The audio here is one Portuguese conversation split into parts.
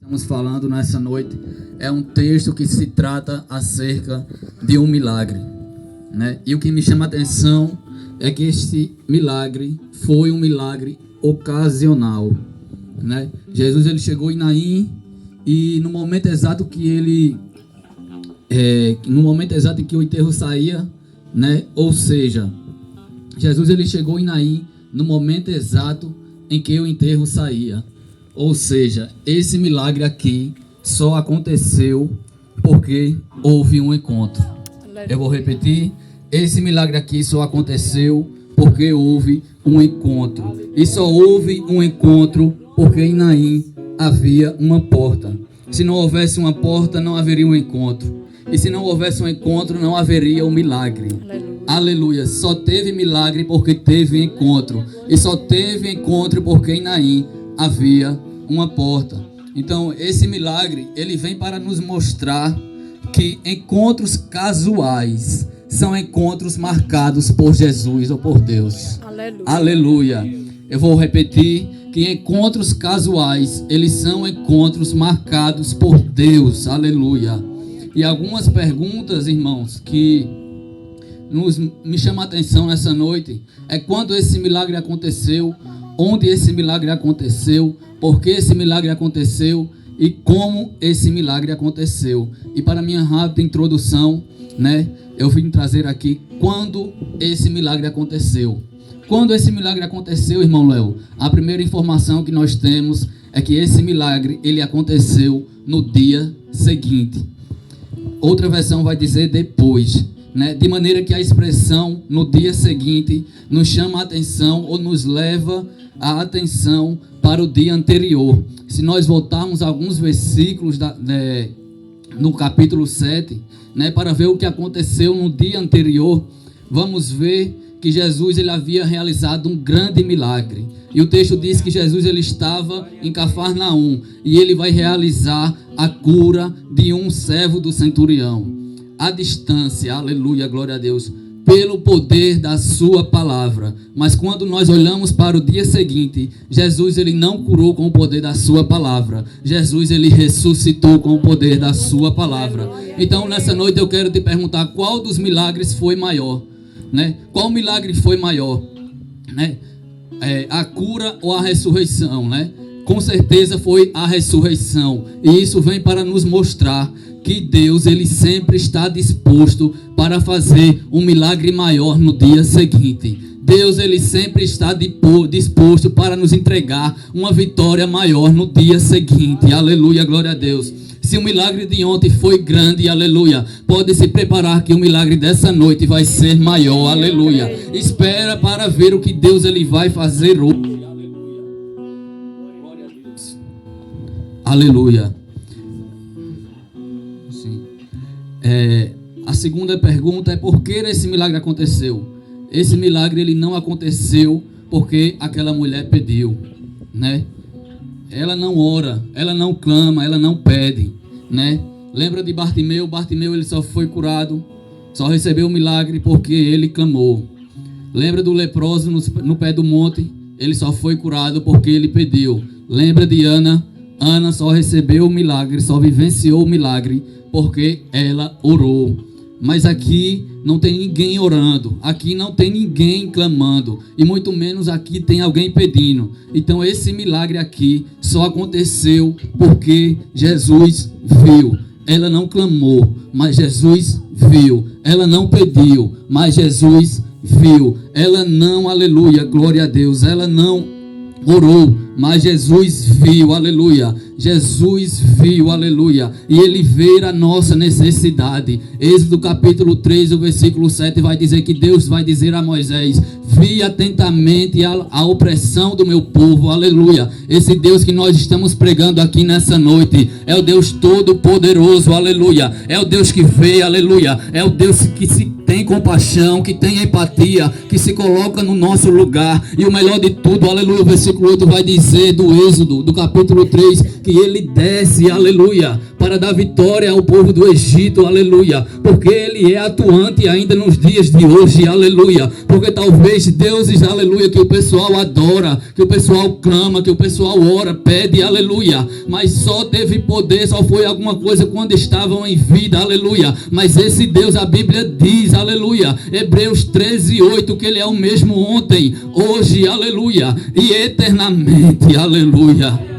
Estamos falando nessa noite é um texto que se trata acerca de um milagre, né? E o que me chama a atenção é que este milagre foi um milagre ocasional, né? Jesus ele chegou em Naim e no momento exato que em que o enterro saía, né? Ou seja, Jesus ele chegou em Naim no momento exato em que o enterro saía. Ou seja, esse milagre aqui só aconteceu porque houve um encontro. Eu vou repetir, esse milagre aqui só aconteceu porque houve um encontro. E só houve um encontro porque em Naim havia uma porta. Se não houvesse uma porta, não haveria um encontro. E se não houvesse um encontro, não haveria um milagre. Aleluia. Só teve milagre porque teve encontro. E só teve encontro porque em Naim havia uma porta. Então esse milagre ele vem para nos mostrar que encontros casuais são encontros marcados por Jesus ou por Deus. Aleluia. Aleluia. Eu vou repetir que encontros casuais eles são encontros marcados por Deus. Aleluia. E algumas perguntas, irmãos, que me chamam a atenção nessa noite é quando esse milagre aconteceu, onde esse milagre aconteceu, por que esse milagre aconteceu e como esse milagre aconteceu. E para minha rápida introdução, né, eu vim trazer aqui quando esse milagre aconteceu. Quando esse milagre aconteceu, irmão Léo, a primeira informação que nós temos é que esse milagre ele aconteceu no dia seguinte. Outra versão vai dizer depois, né? De maneira que a expressão no dia seguinte nos chama a atenção ou nos leva a atenção para o dia anterior. Se nós voltarmos alguns versículos no capítulo 7, né, para ver o que aconteceu no dia anterior, vamos ver que Jesus ele havia realizado um grande milagre. E o texto diz que Jesus ele estava em Cafarnaum e ele vai realizar a cura de um servo do centurião. À distância, aleluia, glória a Deus, pelo poder da sua palavra. Mas quando nós olhamos para o dia seguinte, Jesus ele não curou com o poder da sua palavra. Jesus ele ressuscitou com o poder da sua palavra. Então nessa noite eu quero te perguntar qual dos milagres foi maior, né? Qual milagre foi maior, né? A cura ou a ressurreição, né? Com certeza foi a ressurreição. E isso vem para nos mostrar que Deus ele sempre está disposto para fazer um milagre maior no dia seguinte. Deus ele sempre está disposto para nos entregar uma vitória maior no dia seguinte. Aleluia, glória a Deus. Se o milagre de ontem foi grande, aleluia, pode se preparar que o milagre dessa noite vai ser maior, aleluia. Espera para ver o que Deus ele vai fazer hoje. Glória a Deus. Aleluia. A segunda pergunta é por que esse milagre aconteceu? Esse milagre ele não aconteceu porque aquela mulher pediu, né? Ela não ora, ela não clama, ela não pede, né? Lembra de Bartimeu? Bartimeu ele só foi curado, só recebeu o milagre porque ele clamou. Lembra do leproso no pé do monte? Ele só foi curado porque ele pediu. Lembra de Ana? Ana só recebeu o milagre, só vivenciou o milagre porque ela orou. Mas aqui não tem ninguém orando, aqui não tem ninguém clamando, e muito menos aqui tem alguém pedindo. Então esse milagre aqui só aconteceu porque Jesus viu. Ela não clamou, mas Jesus viu. Ela não pediu, mas Jesus viu. Ela não, aleluia, glória a Deus, ela não orou, mas Jesus viu, aleluia. Jesus viu, aleluia. E ele vê a nossa necessidade. Êxodo capítulo 3, o versículo 7 vai dizer que Deus vai dizer a Moisés: vi atentamente a opressão do meu povo, aleluia. Esse Deus que nós estamos pregando aqui nessa noite é o Deus todo-poderoso, aleluia. É o Deus que vê, aleluia. É o Deus que se tem compaixão, que tem empatia, que se coloca no nosso lugar. E o melhor de tudo, aleluia, o versículo 8 vai dizer do Êxodo, do capítulo 3, que ele desce, aleluia, para dar vitória ao povo do Egito, aleluia, porque Ele é atuante ainda nos dias de hoje, aleluia, porque talvez deuses, aleluia, que o pessoal adora, que o pessoal clama, que o pessoal ora, pede, aleluia, mas só teve poder, só foi alguma coisa quando estavam em vida, aleluia, mas esse Deus, a Bíblia diz, aleluia, Hebreus 13:8, que Ele é o mesmo ontem, hoje, aleluia, e eternamente, aleluia.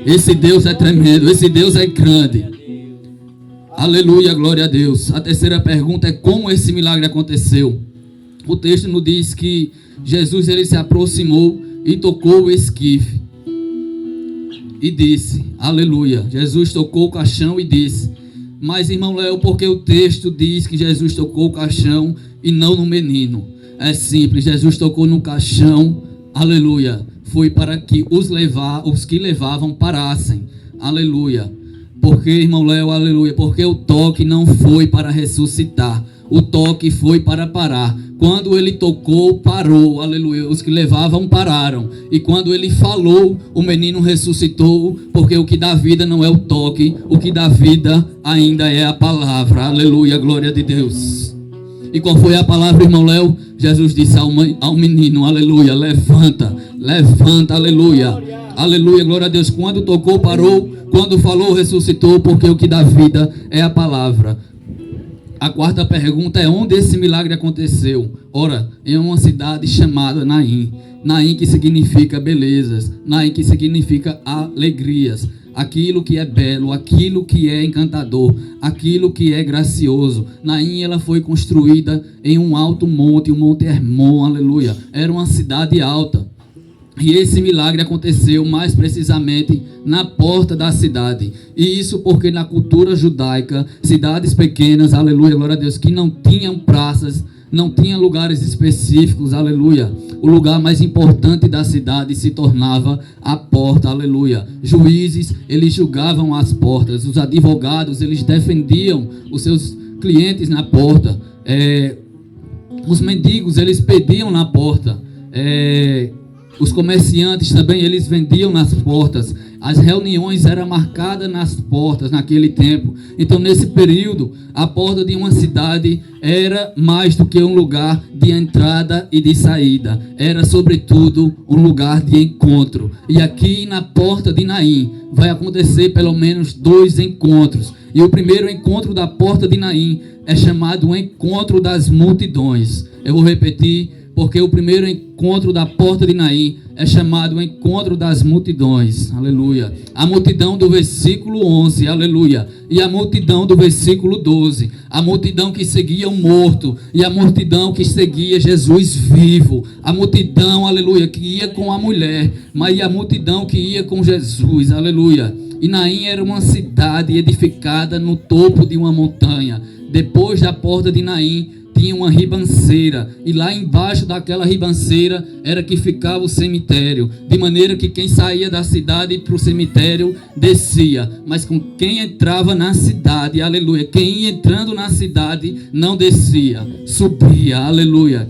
Esse Deus é tremendo, esse Deus é grande. Aleluia, glória a Deus. A terceira pergunta é como esse milagre aconteceu. O texto nos diz que Jesus, ele se aproximou e tocou o esquife e disse, aleluia, Jesus tocou o caixão e disse, mas irmão Léo, porque o texto diz que Jesus tocou o caixão e não no menino? É simples, Jesus tocou no caixão, aleluia, foi para que os que levavam parassem, aleluia, porque irmão Léo, aleluia, porque o toque não foi para ressuscitar, o toque foi para parar. Quando ele tocou, parou, aleluia, os que levavam pararam, e quando ele falou, o menino ressuscitou, porque o que dá vida não é o toque, o que dá vida ainda é a palavra, aleluia, glória de Deus. E qual foi a palavra, irmão Léo? Jesus disse ao menino, aleluia, levanta, levanta, aleluia, aleluia, glória a Deus. Quando tocou, parou, quando falou, ressuscitou, porque o que dá vida é a palavra. A quarta pergunta é onde esse milagre aconteceu? Ora, em uma cidade chamada Naim. Naim, que significa belezas, Naim, que significa alegrias, aquilo que é belo, aquilo que é encantador, aquilo que é gracioso. Naim, ela foi construída em um alto monte, o Monte Hermon, aleluia. Era uma cidade alta. E esse milagre aconteceu mais precisamente na porta da cidade. E isso porque na cultura judaica, cidades pequenas, aleluia, glória a Deus, que não tinham praças, não tinham lugares específicos, aleluia. O lugar mais importante da cidade se tornava a porta, aleluia. Juízes, eles julgavam as portas. Os advogados, eles defendiam os seus clientes na porta. Os mendigos, eles pediam na porta. Os comerciantes também, eles vendiam nas portas. As reuniões eram marcadas nas portas naquele tempo. Então, nesse período, a porta de uma cidade era mais do que um lugar de entrada e de saída. Era, sobretudo, um lugar de encontro. E aqui na porta de Naim vai acontecer pelo menos 2 encontros. E o primeiro encontro da porta de Naim é chamado o encontro das multidões. Eu vou repetir, porque o primeiro encontro da porta de Naim é chamado o encontro das multidões, aleluia. A multidão do versículo 11, aleluia. E a multidão do versículo 12, a multidão que seguia o morto, e a multidão que seguia Jesus vivo, a multidão, aleluia, que ia com a mulher, mas a multidão que ia com Jesus, aleluia. E Naim era uma cidade edificada no topo de uma montanha. Depois da porta de Naim tinha uma ribanceira, e lá embaixo daquela ribanceira era que ficava o cemitério, de maneira que quem saía da cidade para o cemitério descia, mas com quem entrava na cidade, aleluia, quem ia entrando na cidade não descia, subia, aleluia.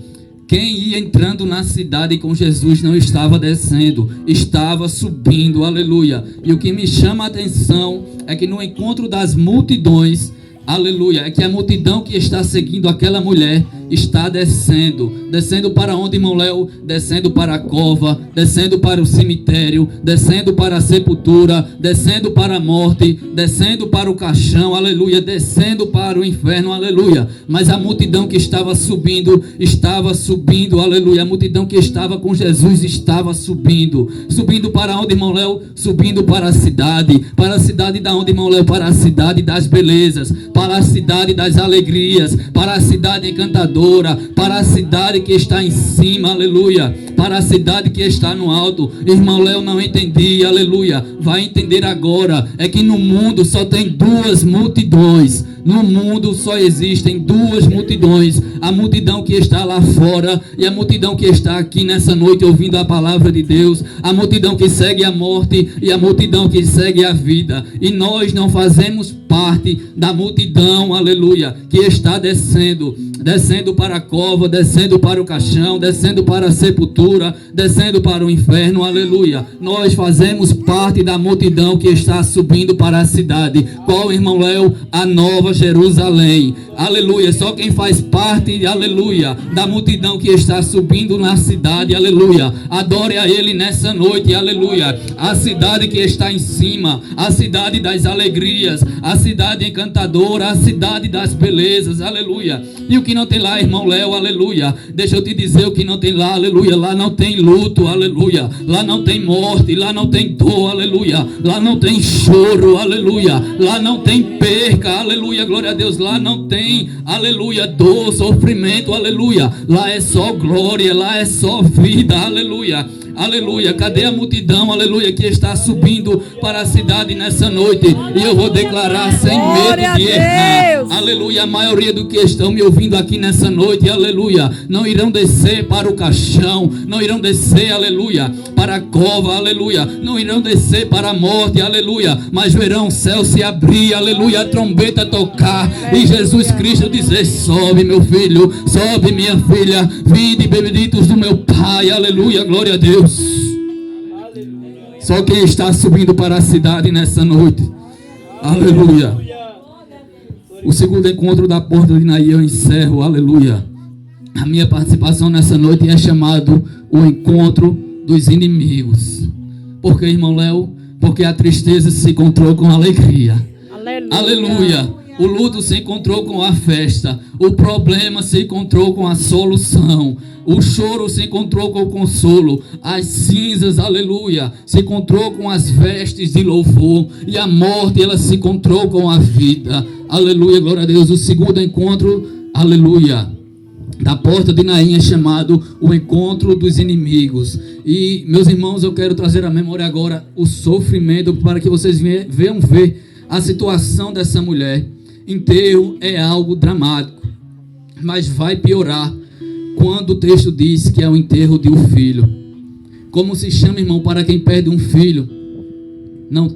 Quem ia entrando na cidade com Jesus não estava descendo, estava subindo, aleluia. E o que me chama a atenção é que no encontro das multidões, aleluia, é que a multidão que está seguindo aquela mulher está descendo. Descendo para onde, irmão Léo? Descendo para a cova, descendo para o cemitério, descendo para a sepultura, descendo para a morte, descendo para o caixão, aleluia, descendo para o inferno, aleluia. Mas a multidão que estava subindo, aleluia. A multidão que estava com Jesus estava subindo. Subindo para onde, irmão Léo? Subindo para a cidade. Para a cidade da onde, irmão Léo? Para a cidade das belezas, para a cidade das alegrias, para a cidade encantadora, para a cidade que está em cima, aleluia, para a cidade que está no alto. Irmão Léo, não entendi, aleluia, vai entender agora. É que no mundo só tem 2 multidões. No mundo só existem 2 multidões, a multidão que está lá fora e a multidão que está aqui nessa noite ouvindo a palavra de Deus, a multidão que segue a morte e a multidão que segue a vida. E nós não fazemos parte parte da multidão, aleluia, que está descendo para a cova, descendo para o caixão, descendo para a sepultura, descendo para o inferno, aleluia. Nós fazemos parte da multidão que está subindo para a cidade. Qual, irmão Léo? A Nova Jerusalém, aleluia. Só quem faz parte, aleluia, da multidão que está subindo na cidade, aleluia, adore a Ele nessa noite, aleluia. A cidade que está em cima, a cidade das alegrias, a cidade encantadora, a cidade das belezas, aleluia. E o que não tem lá, irmão Léo, aleluia, deixa eu te dizer o que não tem lá, aleluia. Lá não tem luto, aleluia. Lá não tem morte, lá não tem dor, aleluia. Lá não tem choro, aleluia. Lá não tem perca, aleluia, glória a Deus. Lá não tem, aleluia, dor, sofrimento, aleluia. Lá é só glória, lá é só vida, aleluia. Aleluia, cadê a multidão, aleluia, que está subindo para a cidade nessa noite? E eu vou declarar sem medo de errar, aleluia, a maioria do que estão me ouvindo aqui nessa noite, aleluia, não irão descer para o caixão, não irão descer, aleluia, para a cova, aleluia, não irão descer para a morte, aleluia, mas verão o céu se abrir, aleluia, a trombeta tocar e Jesus Cristo dizer: sobe meu filho, sobe minha filha, vinde benditos do meu Pai, aleluia, glória a Deus. Só quem está subindo para a cidade nessa noite, aleluia. O segundo encontro da porta de Naí eu encerro, aleluia. A minha participação nessa noite é chamado o encontro dos inimigos. Por que, irmão Léo? Porque a tristeza se encontrou com a alegria. Aleluia. Aleluia. O luto se encontrou com a festa. O problema se encontrou com a solução. O choro se encontrou com o consolo. As cinzas, aleluia, se encontrou com as vestes de louvor. E a morte, ela se encontrou com a vida. Aleluia, glória a Deus. O segundo encontro, aleluia, da porta de Naim é chamado o encontro dos inimigos. E, meus irmãos, eu quero trazer à memória agora o sofrimento para que vocês venham ver a situação dessa mulher. Enterro é algo dramático, mas vai piorar quando o texto diz que é o enterro de um filho. Como se chama, irmão, para quem perde um filho? Não,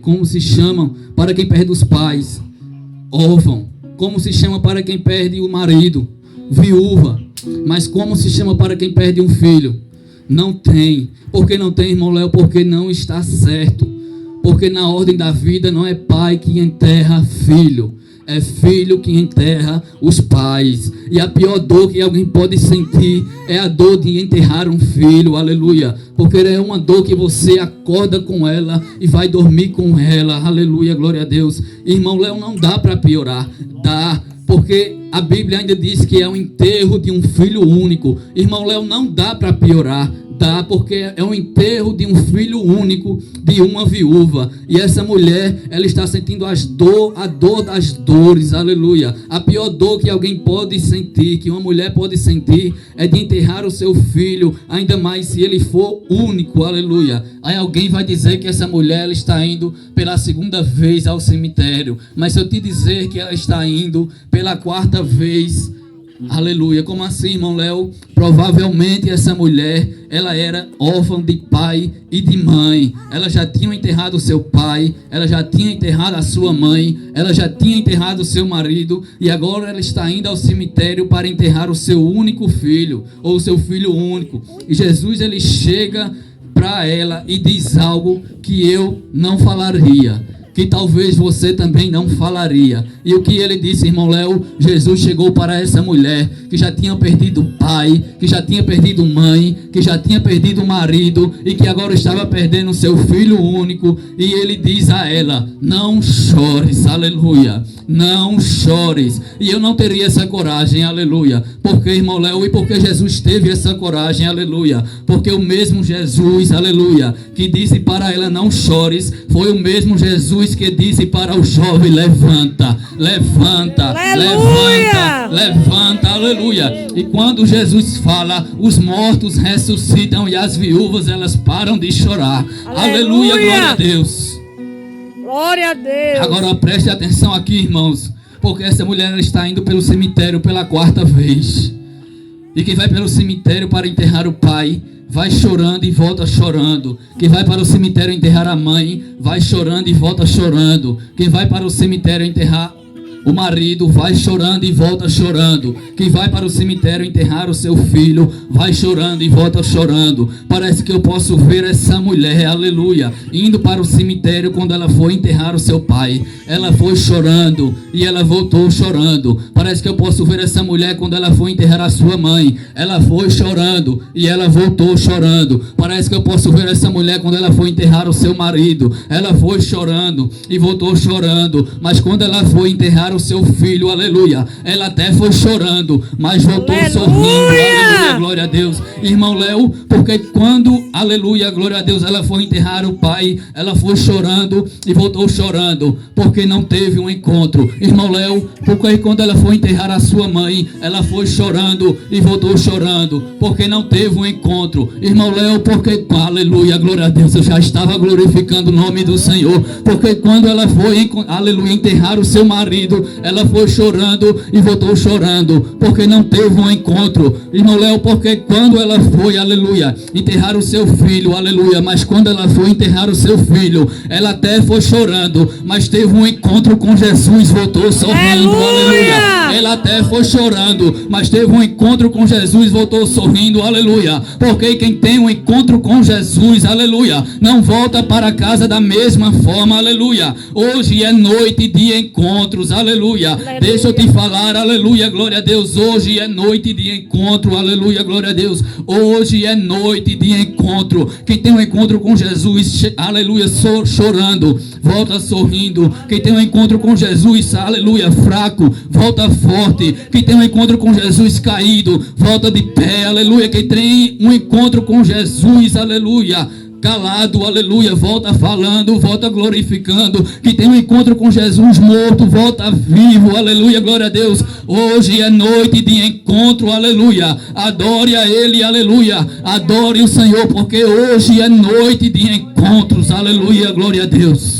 como se chama para quem perde os pais? Órfão. Como se chama para quem perde o marido? Viúva. Mas como se chama para quem perde um filho? Não tem. Por que não tem, irmão Léo? Porque não está certo. Porque na ordem da vida não é pai que enterra filho, é filho que enterra os pais. E a pior dor que alguém pode sentir é a dor de enterrar um filho, aleluia. Porque é uma dor que você acorda com ela e vai dormir com ela, aleluia, glória a Deus. Irmão Léo, não dá para piorar, dá. Porque a Bíblia ainda diz que é o enterro de um filho único. Irmão Léo, não dá para piorar. Dá, porque é o enterro de um filho único, de uma viúva. E essa mulher, ela está sentindo a dor das dores, aleluia. A pior dor que alguém pode sentir, que uma mulher pode sentir, é de enterrar o seu filho, ainda mais se ele for único, aleluia. Aí alguém vai dizer que essa mulher, ela está indo pela segunda vez ao cemitério. Mas se eu te dizer que ela está indo pela quarta vez, aleluia. Como assim, irmão Léo? Provavelmente essa mulher, ela era órfã de pai e de mãe. Ela já tinha enterrado o seu pai, ela já tinha enterrado a sua mãe, ela já tinha enterrado o seu marido, e agora ela está indo ao cemitério para enterrar o seu único filho, ou o seu filho único. E Jesus, ele chega para ela e diz algo que eu não falaria, que talvez você também não falaria. E o que ele disse, irmão Léo? Jesus chegou para essa mulher que já tinha perdido pai, que já tinha perdido mãe, que já tinha perdido marido e que agora estava perdendo seu filho único, e ele diz a ela: não chores, aleluia, não chores. E eu não teria essa coragem, aleluia. Porque, irmão Léo, e porque Jesus teve essa coragem, aleluia? Porque o mesmo Jesus, aleluia, que disse para ela não chores, foi o mesmo Jesus que disse para o jovem: levanta, levanta, aleluia, levanta, levanta, aleluia. E quando Jesus fala, os mortos ressuscitam e as viúvas, elas param de chorar, aleluia, glória a Deus. Glória a Deus. Agora preste atenção aqui, irmãos, porque essa mulher, ela está indo pelo cemitério pela quarta vez. E quem vai pelo cemitério para enterrar o pai, vai chorando e volta chorando. Quem vai para o cemitério enterrar a mãe, vai chorando e volta chorando. Quem vai para o cemitério enterrar o marido, vai chorando e volta chorando. Quem vai para o cemitério enterrar o seu filho, vai chorando e volta chorando. Parece que eu posso ver essa mulher, aleluia, indo para o cemitério quando ela foi enterrar o seu pai. Ela foi chorando e ela voltou chorando. Parece que eu posso ver essa mulher quando ela foi enterrar a sua mãe. Ela foi chorando e ela voltou chorando. Parece que eu posso ver essa mulher quando ela foi enterrar o seu marido. Ela foi chorando e voltou chorando. Mas quando ela foi enterrar o seu filho, aleluia, ela até foi chorando, mas voltou sorrindo, aleluia, glória a Deus. Irmão Léo, porque quando, aleluia, glória a Deus, ela foi enterrar o pai, ela foi chorando e voltou chorando, porque não teve um encontro. Irmão Léo, porque quando ela foi enterrar a sua mãe, ela foi chorando e voltou chorando, porque não teve um encontro. Irmão Léo, porque, aleluia, glória a Deus, eu já estava glorificando o nome do Senhor, porque quando ela foi, aleluia, enterrar o seu marido, ela foi chorando e voltou chorando, porque não teve um encontro. Irmão Léo, porque quando ela foi, aleluia, enterrar o seu filho, aleluia, mas quando ela foi enterrar o seu filho, ela até foi chorando, mas teve um encontro com Jesus, voltou sorrindo, aleluia. Ela até foi chorando, mas teve um encontro com Jesus, voltou sorrindo, aleluia. Porque quem tem um encontro com Jesus, aleluia, não volta para casa da mesma forma, aleluia. Hoje é noite de encontros, aleluia. Deixa eu te falar, aleluia, glória a Deus. Hoje é noite de encontro, aleluia, glória a Deus. Hoje é noite de encontro. Quem tem um encontro com Jesus, aleluia, chorando, volta sorrindo. Quem tem um encontro com Jesus, aleluia, fraco, volta forte. Quem tem um encontro com Jesus caído, volta de pé, aleluia. Quem tem um encontro com Jesus, aleluia, calado, aleluia, volta falando, volta glorificando. Que tem um encontro com Jesus morto, volta vivo, aleluia, glória a Deus. Hoje é noite de encontro, aleluia. Adore a Ele, aleluia. Adore o Senhor, porque hoje é noite de encontros, aleluia, glória a Deus.